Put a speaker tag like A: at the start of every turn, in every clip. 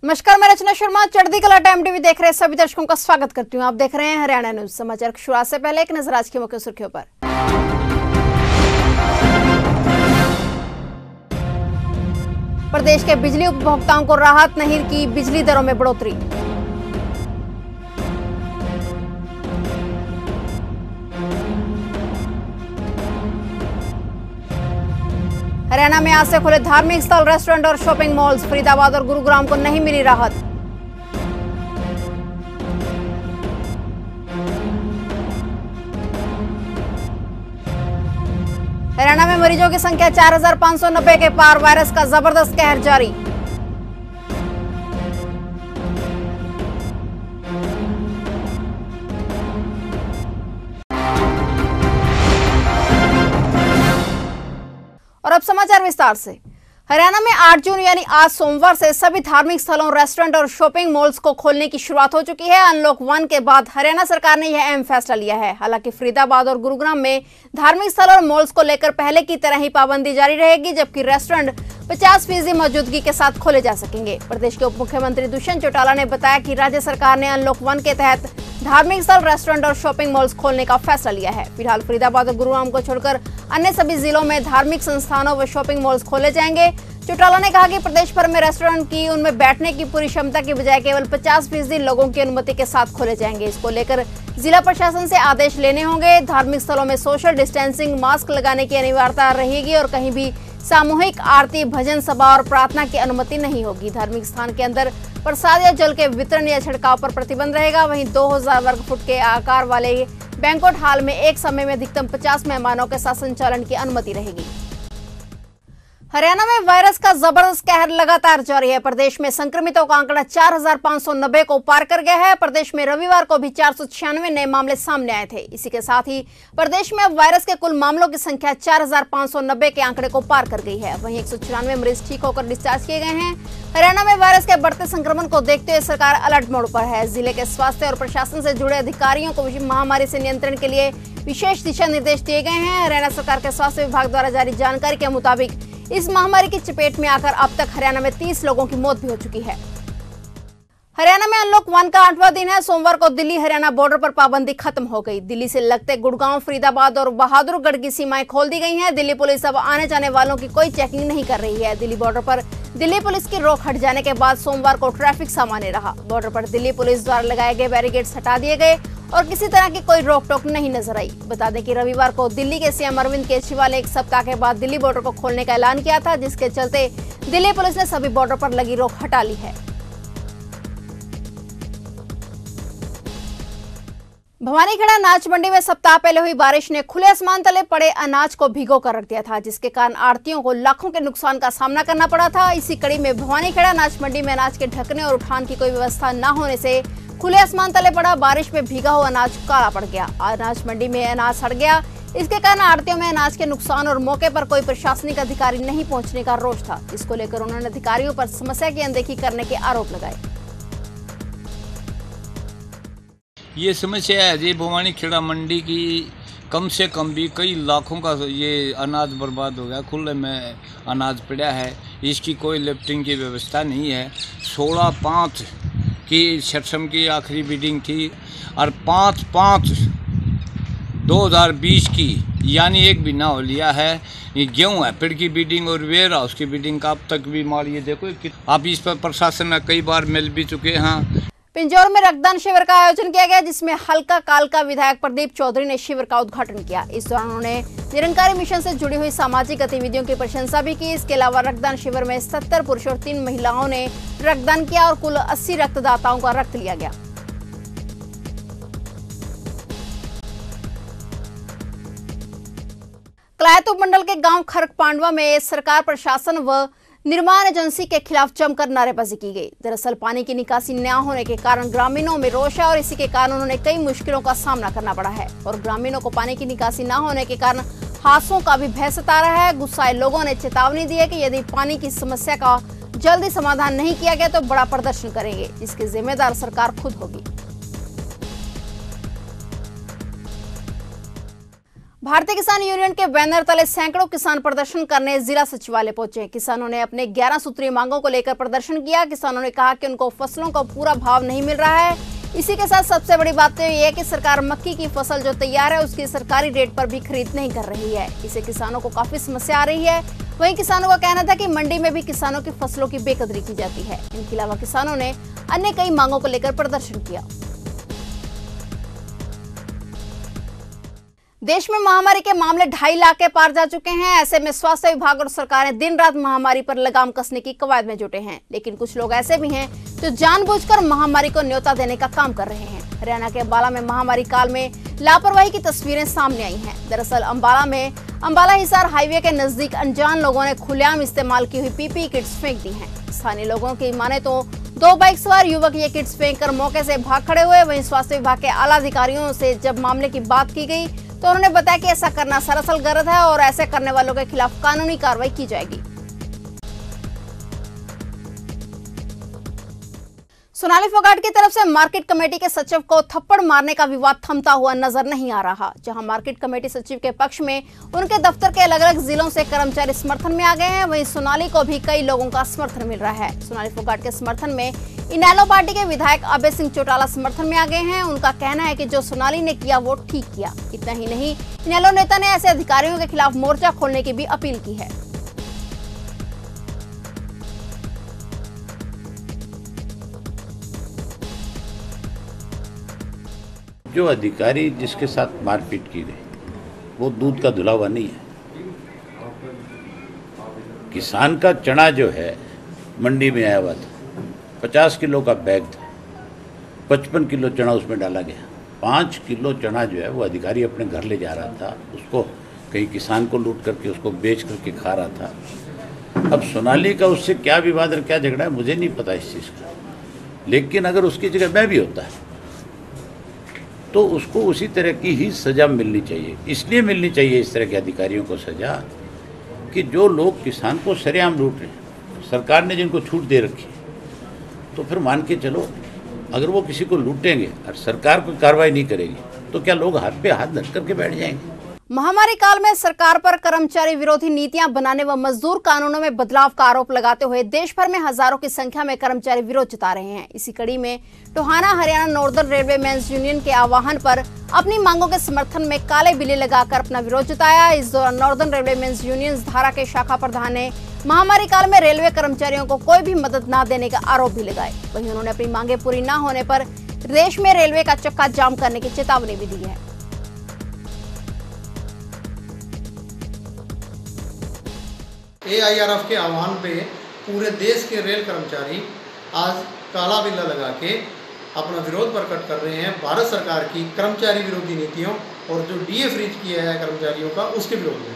A: नमस्कार, मैं रचना शर्मा चढ़ती कला टाइम टीवी देख रहे सभी दर्शकों का स्वागत करती हूं। आप देख रहे हैं हरियाणा न्यूज समाचार की शुरुआत से पहले एक नजर आज की मुख्य सुर्खियों पर। प्रदेश के बिजली उपभोक्ताओं को राहत, नहीं की बिजली दरों में बढ़ोतरी। हरियाणा में आज से खुले धार्मिक स्थल, रेस्टोरेंट और शॉपिंग मॉल्स। फरीदाबाद और गुरुग्राम को नहीं मिली राहत। हरियाणा में मरीजों की संख्या 4590 के पार, वायरस का जबरदस्त कहर जारी। और अब समाचार विस्तार से। हरियाणा में 8 जून यानी आज सोमवार से सभी धार्मिक स्थलों, रेस्टोरेंट और शॉपिंग मॉल्स को खोलने की शुरुआत हो चुकी है। अनलॉक 1 के बाद हरियाणा सरकार ने यह अहम फैसला लिया है। हालांकि फरीदाबाद और गुरुग्राम में धार्मिक स्थल और मॉल्स को लेकर पहले की तरह ही पाबंदी जारी रहेगी, जबकि रेस्टोरेंट 50% मौजूदगी के साथ खोले जा सकेंगे। प्रदेश के उप मुख्यमंत्री दुष्यंत चौटाला ने बताया कि राज्य सरकार ने अनलॉक 1 के तहत धार्मिक स्थल, रेस्टोरेंट और शॉपिंग मॉल्स खोलने का फैसला लिया है। फिलहाल फरीदाबाद और गुरुग्राम को छोड़कर अन्य सभी जिलों में धार्मिक संस्थानों व शॉपिंग मॉल्स खोले जाएंगे। चौटाला ने कहा कि प्रदेश भर में रेस्टोरेंट की उनमें बैठने की पूरी क्षमता की बजाय केवल 50% लोगों की अनुमति के साथ खोले जाएंगे। इसको लेकर जिला प्रशासन से आदेश लेने होंगे। धार्मिक स्थलों में सोशल डिस्टेंसिंग, मास्क लगाने की अनिवार्यता रहेगी और कहीं भी सामूहिक आरती, भजन सभा और प्रार्थना की अनुमति नहीं होगी। धार्मिक स्थान के अंदर प्रसाद या जल के वितरण या छिड़काव पर प्रतिबंध रहेगा। वहीं 2000 वर्ग फुट के आकार वाले बैंक्वेट हॉल में एक समय में अधिकतम 50 मेहमानों के साथ संचालन की अनुमति रहेगी। हरियाणा में वायरस का जबरदस्त कहर लगातार जारी है। प्रदेश में संक्रमितों का आंकड़ा 4590 को पार कर गया है। प्रदेश में रविवार को भी 496 नए मामले सामने आए थे। इसी के साथ ही प्रदेश में अब वायरस के कुल मामलों की संख्या 4590 के आंकड़े को पार कर गई है। वहीं 194 मरीज ठीक होकर डिस्चार्ज किए गए हैं। हरियाणा में वायरस के बढ़ते संक्रमण को देखते हुए सरकार अलर्ट मोड पर है। जिले के स्वास्थ्य और प्रशासन से जुड़े अधिकारियों को महामारी से नियंत्रण के लिए विशेष दिशा निर्देश दिए गए हैं। हरियाणा सरकार के स्वास्थ्य विभाग द्वारा जारी जानकारी के मुताबिक इस महामारी की चपेट में आकर अब तक हरियाणा में 30 लोगों की मौत भी हो चुकी है। हरियाणा में अनलॉक 1 का 8वां दिन है। सोमवार को दिल्ली हरियाणा बॉर्डर पर पाबंदी खत्म हो गई। दिल्ली से लगते गुड़गांव, फरीदाबाद और बहादुरगढ़ की सीमाएं खोल दी गई हैं। दिल्ली पुलिस अब आने जाने वालों की कोई चेकिंग नहीं कर रही है। दिल्ली बॉर्डर पर दिल्ली पुलिस की रोक हट जाने के बाद सोमवार को ट्रैफिक सामान्य रहा। बॉर्डर पर दिल्ली पुलिस द्वारा लगाए गए बैरिकेड्स हटा दिए गए और किसी तरह की कोई रोक टोक नहीं नजर आई। बता दें कि रविवार को दिल्ली के सीएम अरविंद केजरीवाल ने एक सप्ताह के बाद दिल्ली बॉर्डर को खोलने का ऐलान किया था, जिसके चलते दिल्ली पुलिस ने सभी बॉर्डर पर लगी रोक हटा ली है। भवानीखेड़ा अनाज मंडी में सप्ताह पहले हुई बारिश ने खुले आसमान तले पड़े अनाज को भिगो कर रख दिया था, जिसके कारण आड़तियों को लाखों के नुकसान का सामना करना पड़ा था। इसी कड़ी में भवानीखेड़ा अनाज मंडी में अनाज के ढकने और उठान की कोई व्यवस्था न होने से खुले आसमान तले पड़ा बारिश में भीगा हुआ अनाज काला पड़ गया। अनाज मंडी में अनाज सड़ गया। इसके कारण आड़तियों में अनाज के नुकसान और मौके पर कोई प्रशासनिक अधिकारी नहीं पहुंचने का रोष था। इसको लेकर उन्होंने अधिकारियों पर समस्या की अनदेखी करने के आरोप लगाए।
B: ये समस्या है जी भवानीखेड़ा मंडी की, कम से कम भी कई लाखों का ये अनाज बर्बाद हो गया। खुले में अनाज पड़ा है, इसकी कोई लिफ्टिंग की व्यवस्था नहीं है। 16/5 की सक्षम की आखिरी बिडिंग थी और 5/5/2020 की यानी एक महीना हो लिया है। ये गेहूँ है पेड़ की बिडिंग और वेयर हाउस की बिडिंग का अब तक भी माल, ये देखो आप इस पर प्रशासन में कई बार मिल भी चुके हैं।
A: पिंजौर में रक्तदान शिविर का आयोजन किया गया, जिसमें हल्का कालका विधायक प्रदीप चौधरी ने शिविर का उद्घाटन किया। इस दौरान उन्होंने निरंकारी मिशन से जुड़ी हुई सामाजिक गतिविधियों की प्रशंसा भी की। इसके अलावा रक्तदान शिविर में 70 पुरुष और 3 महिलाओं ने रक्तदान किया और कुल 80 रक्तदाताओं का रक्त लिया गया। कलायत उपमंडल के गांव खरक पांडवा में सरकार, प्रशासन व निर्माण एजेंसी के खिलाफ जमकर नारेबाजी की गई। दरअसल पानी की निकासी न होने के कारण ग्रामीणों में रोष है और इसी के कारण उन्होंने कई मुश्किलों का सामना करना पड़ा है और ग्रामीणों को पानी की निकासी न होने के कारण हादसों का भी भय सता रहा है। गुस्साए लोगों ने चेतावनी दी है कि यदि पानी की समस्या का जल्दी समाधान नहीं किया गया तो बड़ा प्रदर्शन करेंगे, जिसकी जिम्मेदार सरकार खुद होगी। भारतीय किसान यूनियन के बैनर तले सैकड़ों किसान प्रदर्शन करने जिला सचिवालय पहुंचे। किसानों ने अपने 11 सूत्रीय मांगों को लेकर प्रदर्शन किया। किसानों ने कहा कि उनको फसलों का पूरा भाव नहीं मिल रहा है। इसी के साथ सबसे बड़ी बात तो ये है कि सरकार मक्की की फसल जो तैयार है उसकी सरकारी रेट पर भी खरीद नहीं कर रही है। इससे किसानों को काफी समस्या आ रही है। वहीं किसानों का कहना था कि मंडी में भी किसानों की फसलों की बेकदरी की जाती है। इनके अलावा किसानों ने अन्य कई मांगों को लेकर प्रदर्शन किया। देश में महामारी के मामले 2.5 लाख के पार जा चुके हैं। ऐसे में स्वास्थ्य विभाग और सरकारें दिन रात महामारी पर लगाम कसने की कवायद में जुटे हैं। लेकिन कुछ लोग ऐसे भी हैं जो जानबूझकर महामारी को न्योता देने का काम कर रहे हैं। हरियाणा के अंबाला में महामारी काल में लापरवाही की तस्वीरें सामने आई हैं। दरअसल अंबाला में अंबाला हिसार हाईवे के नजदीक अनजान लोगों ने खुलेआम इस्तेमाल की हुई पीपीई किट्स फेंक दी हैं। स्थानीय लोगों की माने तो 2 बाइक सवार युवक ये किट्स फेंककर मौके से भाग खड़े हुए। वहीं स्वास्थ्य विभाग के आला अधिकारियों से जब मामले की बात की गई तो उन्होंने बताया कि ऐसा करना सरासर गलत है और ऐसे करने वालों के खिलाफ कानूनी कार्रवाई की जाएगी। सोनाली फोगाट की तरफ से मार्केट कमेटी के सचिव को थप्पड़ मारने का विवाद थमता हुआ नजर नहीं आ रहा। जहां मार्केट कमेटी सचिव के पक्ष में उनके दफ्तर के अलग अलग जिलों से कर्मचारी समर्थन में आ गए हैं, वहीं सोनाली को भी कई लोगों का समर्थन मिल रहा है। सोनाली फोगाट के समर्थन में इनेलो पार्टी के विधायक अभय सिंह चौटाला समर्थन में आ गए हैं। उनका कहना है कि जो सोनाली ने किया वो ठीक किया। इतना ही नहीं, इनेलो नेता ने ऐसे अधिकारियों के खिलाफ मोर्चा खोलने की भी अपील की है।
C: जो अधिकारी जिसके साथ मारपीट की गई वो दूध का धुला हुआ नहीं है। किसान का चना जो है मंडी में आया हुआ था, 50 किलो का बैग था, 55 किलो चना उसमें डाला गया। 5 किलो चना जो है वो अधिकारी अपने घर ले जा रहा था, उसको कहीं किसान को लूट करके उसको बेच करके खा रहा था। अब सोनाली का उससे क्या विवाद और क्या झगड़ा है मुझे नहीं पता इस चीज़ का, लेकिन अगर उसकी जगह मैं भी होता है तो उसको उसी तरह की ही सज़ा मिलनी चाहिए। इसलिए मिलनी चाहिए इस तरह के अधिकारियों को सज़ा कि जो लोग किसान को सरेआम लूट रहे हैं, सरकार ने जिनको छूट दे रखी है, तो फिर मान के चलो अगर वो किसी को लूटेंगे और सरकार कोई कार्रवाई नहीं करेगी तो क्या लोग हाथ पे हाथ धर करके बैठ जाएंगे?
A: महामारी काल में सरकार पर कर्मचारी विरोधी नीतियां बनाने व मजदूर कानूनों में बदलाव का आरोप लगाते हुए देश भर में हजारों की संख्या में कर्मचारी विरोध जता रहे हैं। इसी कड़ी में Tohana Haryana Northern Railway Men's Union के आह्वान पर अपनी मांगों के समर्थन में काले बिल्ले लगाकर अपना विरोध जताया। इस दौरान नॉर्दर्न रेलवे मेंस यूनियन धारा के शाखा प्रधान ने महामारी काल में रेलवे कर्मचारियों को कोई भी मदद न देने का आरोप भी लगाए। वहीं उन्होंने अपनी मांगे पूरी न होने पर देश में रेलवे का चक्का जाम करने की चेतावनी भी दी है।
D: AIRF के आह्वान पे पूरे देश के रेल कर्मचारी आज काला बिल्ला लगा के अपना विरोध प्रकट कर रहे हैं भारत सरकार की कर्मचारी विरोधी नीतियों और जो DA फ्रीज किया है कर्मचारियों का उसके विरोध में।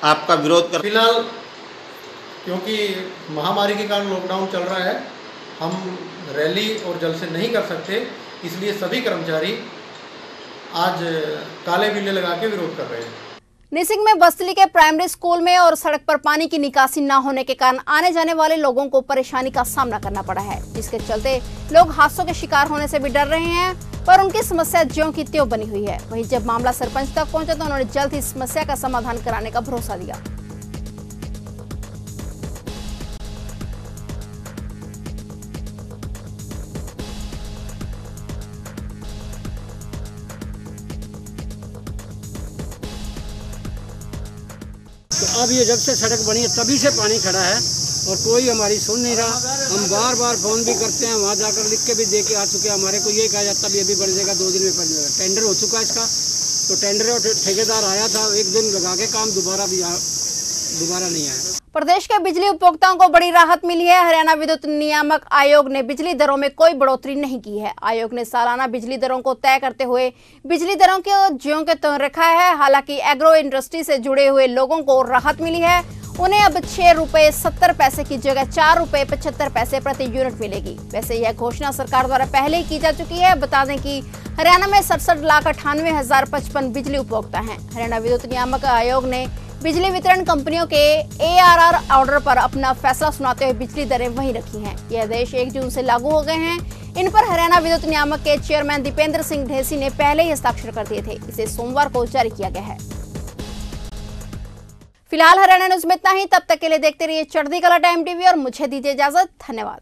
E: आपका विरोध कर
D: फिलहाल क्योंकि महामारी के कारण लॉकडाउन चल रहा है, हम रैली और जलसे नहीं कर सकते, इसलिए सभी कर्मचारी आज काले बिल्ले लगा के विरोध कर रहे हैं।
A: निसिंग में बस्तली के प्राइमरी स्कूल में और सड़क पर पानी की निकासी न होने के कारण आने जाने वाले लोगों को परेशानी का सामना करना पड़ा है, जिसके चलते लोग हादसों के शिकार होने से भी डर रहे हैं, पर उनकी समस्या ज्यों की त्यों बनी हुई है। वहीं जब मामला सरपंच तक पहुंचा तो उन्होंने जल्द ही समस्या का समाधान कराने का भरोसा दिया।
F: तो अब ये जब से सड़क बनी है तभी से पानी खड़ा है और कोई हमारी सुन नहीं रहा। हम बार बार फोन भी करते हैं, वहाँ जाकर लिख के भी दे के आ चुके हैं। हमारे को ये कहा जाता है अभी बन जाएगा, 2 दिन में बन जाएगा। टेंडर हो चुका है इसका, तो टेंडर और ठेकेदार आया था, 1 दिन लगा के काम दोबारा नहीं आया।
A: प्रदेश के बिजली उपभोक्ताओं को बड़ी राहत मिली है। हरियाणा विद्युत नियामक आयोग ने बिजली दरों में कोई बढ़ोतरी नहीं की है। आयोग ने सालाना बिजली दरों को तय करते हुए बिजली दरों को ज्यों के त्यों रखा है। हालांकि एग्रो इंडस्ट्री से जुड़े हुए लोगों को राहत मिली है। उन्हें अब 6 रुपए 70 पैसे की जगह 4 रुपए 75 पैसे प्रति यूनिट मिलेगी। वैसे यह घोषणा सरकार द्वारा पहले ही की जा चुकी है। बता दें कि हरियाणा में 67,98,055 बिजली उपभोक्ता हैं। हरियाणा विद्युत नियामक आयोग ने बिजली वितरण कंपनियों के ARR ऑर्डर पर अपना फैसला सुनाते हुए बिजली दरें वहीं रखी हैं। ये आदेश 1 जून से लागू हो गए हैं। इन पर हरियाणा विद्युत नियामक के चेयरमैन दीपेंद्र सिंह ढेसी ने पहले ही हस्ताक्षर कर दिए थे। इसे सोमवार को जारी किया गया है। फिलहाल हरियाणा न्यूज में इतना ही। तब तक के लिए देखते रहिए चढ़ती कला टाइम टीवी और मुझे दीजिए इजाजत। धन्यवाद।